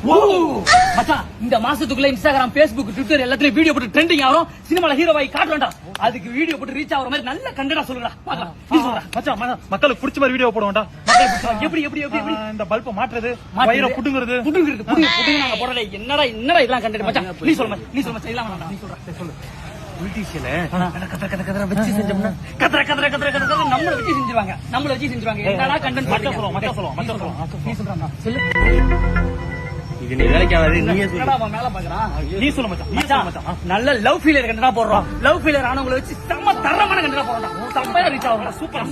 மச்சான் இந்த மாசத்துக்குள்ள இன்ஸ்டாகிராம், Facebook, ட்விட்டர் எல்லாத்துலயும் வீடியோ போட்டு ட்ரெண்டிங் ஆகும். சினிமால ஹீரோவாய் காட்டுறா. அதுக்கு வீடியோ போட்டு ரீச் ஆகுற மாதிரி நல்ல கண்டென்ட் சொல்லுடா. பாக்கலாம். நீ சொல்றா. மச்சான் மக்களுக்கு பிடிச்ச மாதிரி வீடியோ போடுவோம்டா. எப்படி எப்படி எப்படி எப்படி இந்த பல்ப மாற்றுறது, வயிற புடுங்குறது நாங்க போடல. என்னடா இதெல்லாம் கண்டென்ட் மச்சான். நீ சொல்ல மச்சான். இல்ல வேணாம். நீ சொல்றா. சொல்லு. பிரிட்டிஷ்ல கதற வச்சு செஞ்சோம்னா கதற நம்மள வச்சு செஞ்சுருவாங்க. என்னடா கண்டென்ட் சொல்லுவோம். நீ சொல்றா. சொல்லு. இது நீ வேலைக்கு ஆகாது. நீயே சொல்லடா. அவன் மேல பாக்குறான். நீ சொல்ல மச்சான். நல்ல லவ் ஃபீலர் கண்டென்ட் போடுறோம். லவ் ஃபீலர் ஆனவங்கள வச்சு செம்ம தரமான கண்டென்ட் போடுறோம். சப்பையா ரீச் ஆகும். சூப்பர்.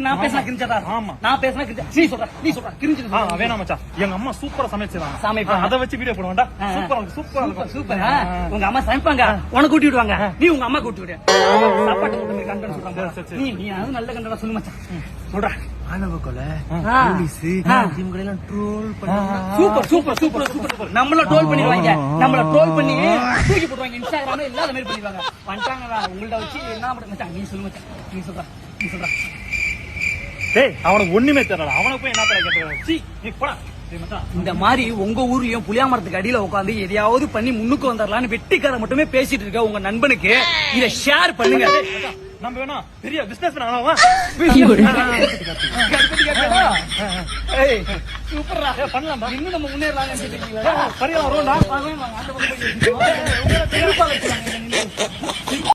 நான் பேசினா கிரிஞ்சடா. ஆமா. நான் பேசினா கிரிஞ்ச. நீ சொல்றா. கிரிஞ்சு. வேணாம் மச்சான். எங்க அம்மா சூப்பரா சமைச்சாங்க. சமைப்பாங்க. அத வச்சு வீடியோ போடுவோம்டா. சூப்பர். உங்க அம்மா சமைப்பாங்க. உனக்கு கூட்டி விடுவாங்க. நீ உங்க அம்மா கூட்டி விடு. சாப்பாட்டு கண்டென்ட் சொல்றாங்க. நீ அது நல்ல கண்டென்ட் சொல்லு மச்சான். சொல்றா. ஆணவ கொலை, போலீஸ், இவங்க எல்லாம் ட்ரோல் பண்ணி சூப்பர். நம்மள ட்ரோல் பண்ணிடுவாங்க. நம்மள ட்ரோல் பண்ணி தூக்கி போடுவாங்க. இன்ஸ்டாகிராம்ல எல்லா மாதிரி பண்ணிடுவாங்க. பண்ணிட்டாங்களா உங்கள்ட்ட வச்சு என்ன மச்சான். நீ சொல்லு மச்சான். நீ சொல்றா. டேய் அவனுக்கு ஒண்ணுமே தெரியல. அவனுக்கு போய் என்ன கேட்டு நீ போடா. இந்த மாதிரி உங்க ஊர்லயும் புளியாமரத்துக்கு அடியில உட்காந்து எதையாவது பண்ணி முன்னுக்கு வந்துடலான்னு வெட்டிக்கார மட்டுமே பேசிட்டு இருக்க உங்க நண்பனுக்கு இத ஷேர் பண்ணுங்க. நம்ம வேணா பெரிய பிசினஸ் ஆனவா சூப்பரா பண்ணலாம். இன்னும் நம்ம முன்னேறலாம். பரியா வரோம்டா.